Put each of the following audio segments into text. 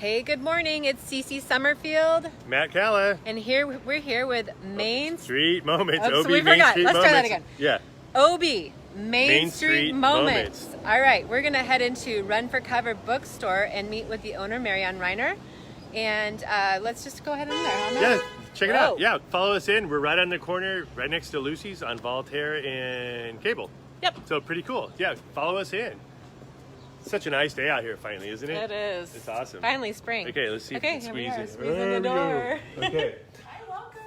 Hey, good morning. It's Cece Summerfield, Matt Calla. and we're here with Main Street Moments. Oh, OB so we Main forgot. Street Let's Moments. try that again. Yeah. OB Main Street Moments. All right, we're gonna head into Run For Cover Bookstore and meet with the owner, Marianne Reiner, and let's just go ahead in there. Huh, Matt? Yeah, check it out. Whoa. Yeah, follow us in. We're right on the corner, right next to Lucy's on Voltaire and Cable. Yep. So pretty cool. Yeah, follow us in. Such a nice day out here finally, isn't it? It is. It's awesome. Finally spring. Okay, let's see if we Okay, can here we squeeze are. in. Squeezing the door. Okay. Hi, welcome.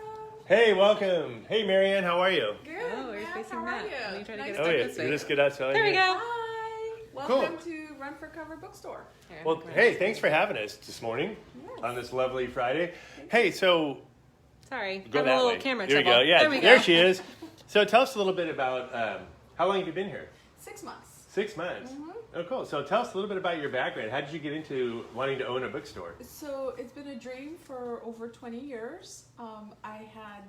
Hey, welcome. Hey, Marianne, how are you? Good. Oh, we're Matt, facing how that. are you? Let me try to Nice get Oh, stuck yeah. this You way. just get outside. There we go. Hi. Cool. Welcome to Run For Cover Bookstore. Here, Well, come on. hey, thanks for having us this morning Yes. on this lovely Friday. Hey, so Sorry, go having that a little way. camera There we trouble. go. Yeah, there we go. there she is. So tell us a little bit about how long have you been here? 6 months. 6 months. Mhm. Oh, cool. So tell us a little bit about your background. How did you get into wanting to own a bookstore? So it's been a dream for over 20 years. I had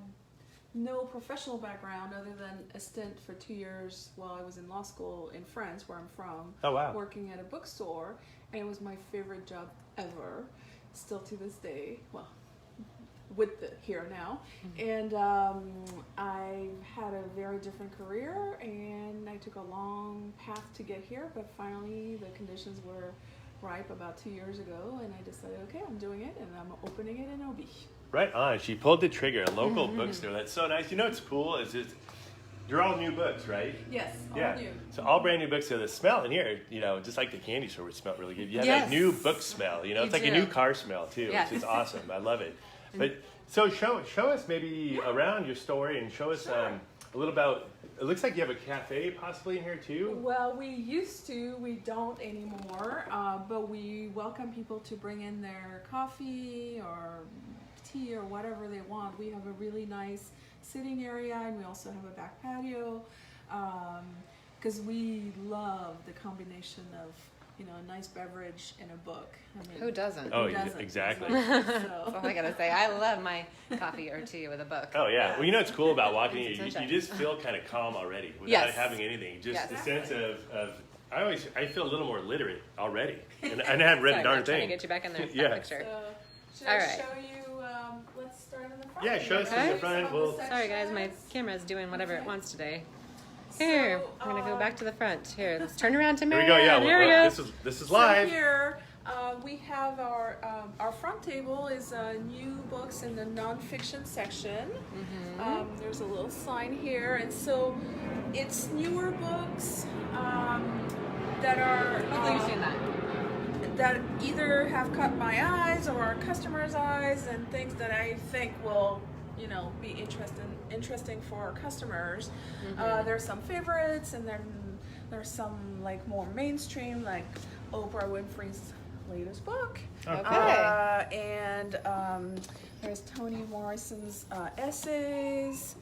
no professional background other than a stint for 2 years while I was in law school in France, where I'm from, Oh, wow. working at a bookstore, and it was my favorite job ever, still to this day. Well, with the here now, and I had a very different career, and I took a long path to get here, but finally the conditions were ripe about 2 years ago, and I decided, okay, I'm doing it, and I'm opening it in OB. Right on. She pulled the trigger. A local bookstore. That's so nice. You know what's cool is they're all new books, right? Yes, all Yeah. new. So all brand new books. So the smell in here, just like the candy store would smell really good. You have Yes. that new book smell. You It's like do. a new car smell too. Yes. It's just awesome. I love it. But so show us maybe around your store and show us Sure. a little about. It looks like you have a cafe possibly in here too. Well, we used to, we don't anymore, but we welcome people to bring in their coffee or tea or whatever they want. We have a really nice sitting area, and we also have a back patio, because we love the combination of a nice beverage and a book. I mean, Who doesn't? Oh, who doesn't? exactly. That's So. all I gotta say. I love my coffee or tea with a book. Oh yeah. Well, you know what's cool about walking in? It's You just feel kind of calm already without Yes. having anything. Just Yes. the sense of I feel a little more literate already, and I haven't read Sorry, a darn I'm trying to thing. get you back in there. Yeah. That picture. So, should All I right. show you? Let's start in the front. Yeah, show us in the Some front. of the We'll- Sorry guys, my sections. camera's doing whatever it Okay. wants today. Here, So, we're gonna go back to the front. Here, let's turn around to Here we Marianne. go. Yeah. Here we go. This is So live. here we have our front table is new books in the nonfiction section. There's a little sign here, and so it's newer books that are Hopefully you've seen that. that either have caught my eyes or our customers' eyes, and things that I think will be interesting for our customers. There's some favorites, and then there's some like more mainstream, like Oprah Winfrey's latest book. Oh, And there's Toni Morrison's essays.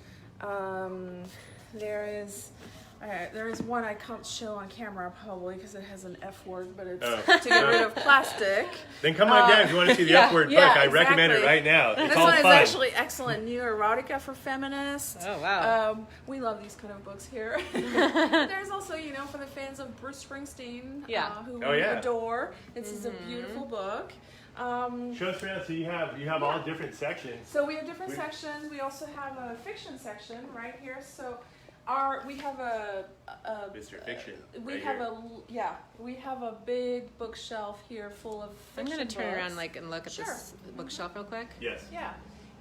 There is one I can't show on camera probably because it has an F word, but it's to get rid of plastic. Then come on down if you want to see the yeah, F word yeah, book. I recommend it exactly. right now. It's This all one is fun. actually excellent. New erotica for feminists. Oh, wow. We love these kind of books here. There's also, for the fans of Bruce Springsteen, Yeah. who Oh, we yeah. adore. This is a beautiful book. Show us around. So you have all different sections. So we have different sections. We also have a fiction section right here. So we have a Mr. Fiction. we right have here. we have a big bookshelf here full of I'm fiction gonna turn books. around and look at Sure. this bookshelf real quick. Yes. Yeah,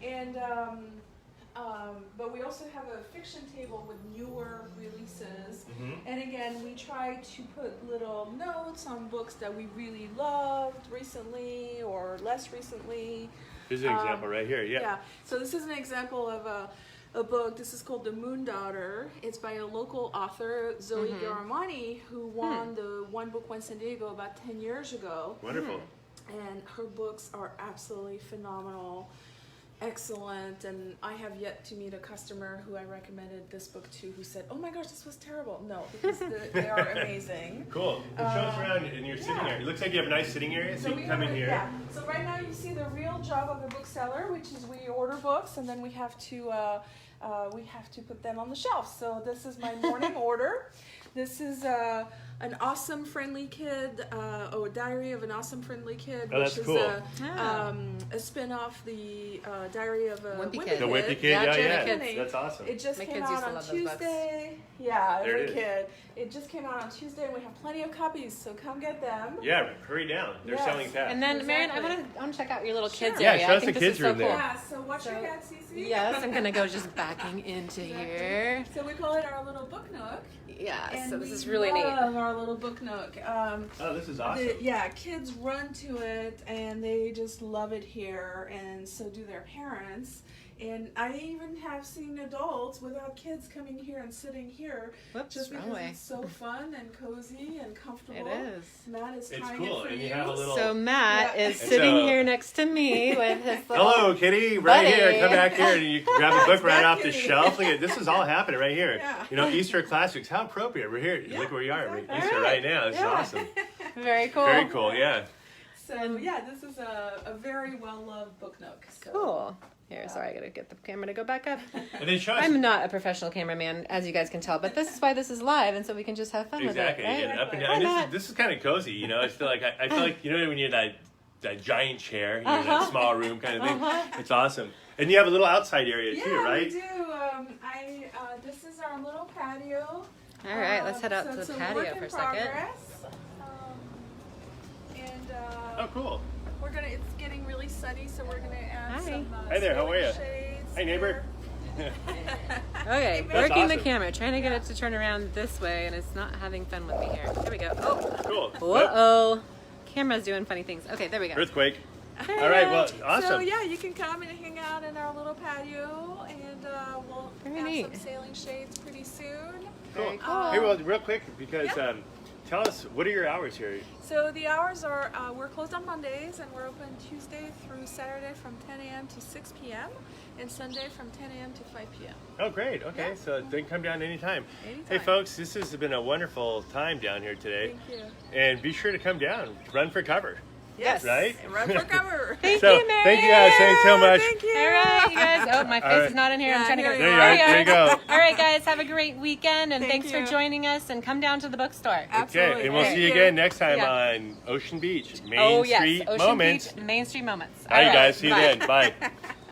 and but we also have a fiction table with newer releases. And again, we try to put little notes on books that we really loved recently or less recently. Here's an example right here. Yeah. Yeah. So this is an example of a book. This is called The Moon Daughter. It's by a local author, Zoe Garamani, who won the One Book Went San Diego about 10 years ago. Wonderful. And her books are absolutely phenomenal, excellent. And I have yet to meet a customer who I recommended this book to who said, "Oh my gosh, this was terrible." No, because they are amazing. Cool. And show us around in your sitting area. It looks like you have a nice sitting area, so you we can come have in here. Yeah. So right now you see the real job of a bookseller, which is we order books and then we have to put them on the shelf. So this is my morning order. This is an awesome friendly kid, Diary of an Awesome Friendly Kid, Oh, which that's is cool. a spin-off the Diary of a Wimpy Wimpy Kid. The Wimpy Kid, Yeah, yeah, Jimmy yeah. Kids. That's awesome. It just My came kids used out to on love those books. Tuesday. Yeah, There it every is. kid. It just came out on Tuesday, and we have plenty of copies, so come get them. Yeah, hurry down. They're Yes. selling fast. And then, Marion, I Exactly. want to check out your little kids Yeah, area. show I us think the this kids is so room there. cool. Yeah, so watch your head, Cece. Yes, I'm gonna go just backing into here. So we call it our little book nook. Yeah, And so this we is really neat. love our little book nook. Oh, this is awesome. Kids run to it and they just love it here, and so do their parents. And I even have seen adults without kids coming here and sitting here Whoops, just wrong because way. it's so fun and cozy and comfortable. It is. Matt is It's trying cool, it for and you. you have a little. So Matt Yeah. is And sitting so- here next to me with his little... Hello, kitty. Right Buddy. here. Come back here, and you can grab a book right Back off the kitty. shelf. Look at this is all happening right here. Yeah. You know, Easter classics. How appropriate. We're here. Yeah, Look where we are. We're exactly. Easter All right right. now. This is Yeah. awesome. Very cool. Very cool. Yeah. So yeah, this is a very well loved book nook. So. Cool. Here, sorry, I gotta get the camera to go back up. And then show us. I'm not a professional cameraman, as you guys can tell, but this is why this is live, and so we can just have fun Exactly. with it, And right? up and Why down. not? This is kind of cozy. You know, I feel like I feel like you know when you're in that giant chair, you're in that small room kind of thing. It's awesome. And you have a little outside area too, Yeah, right? we do. This is our little patio. All right, let's head out So to it's the a patio work in for a second. progress. Oh, cool. It's getting really sunny, so we're gonna add Hi. some. Hi there, how are ya? shades Hi, neighbor. here. Okay, That's working the awesome. camera, trying to get it to turn around this way, and it's not having fun with me here. There we go. Oh, Cool. whoa-oh. Camera's doing funny things. Okay, there we go. Earthquake. All right. Well, awesome. So yeah, you can come and hang out in our little patio, and we'll Very have neat. some sailing shades pretty soon. Very Cool. cool. Hey, well, real quick, because Yeah. tell us, what are your hours here? So the hours are, we're closed on Mondays, and we're open Tuesday through Saturday from 10 a.m. to 6 p.m. and Sunday from 10 a.m. to 5 p.m. Oh, great. Okay, Yeah. so they can come down anytime. Anytime. Hey, folks, this has been a wonderful time down here today. Thank you. And be sure to come down. Run for cover. Yes. Right? Run for cover. Thank So, you, Marion. thank you guys. Thanks so much. Thank you. All right, you guys. Oh, my face All right. is not in here. I'm Yeah, trying to go. here There you you are. are. There you go. All right, guys. Have a great weekend, and Thank thanks you. for joining us. And come down to the bookstore. Absolutely. Okay, and we'll Thank see you you. again next time Yeah. on Ocean Beach, Main Oh yes, Street Ocean Moments. Beach, Main Street Moments. All right, right, guys. See you bye. then. Bye.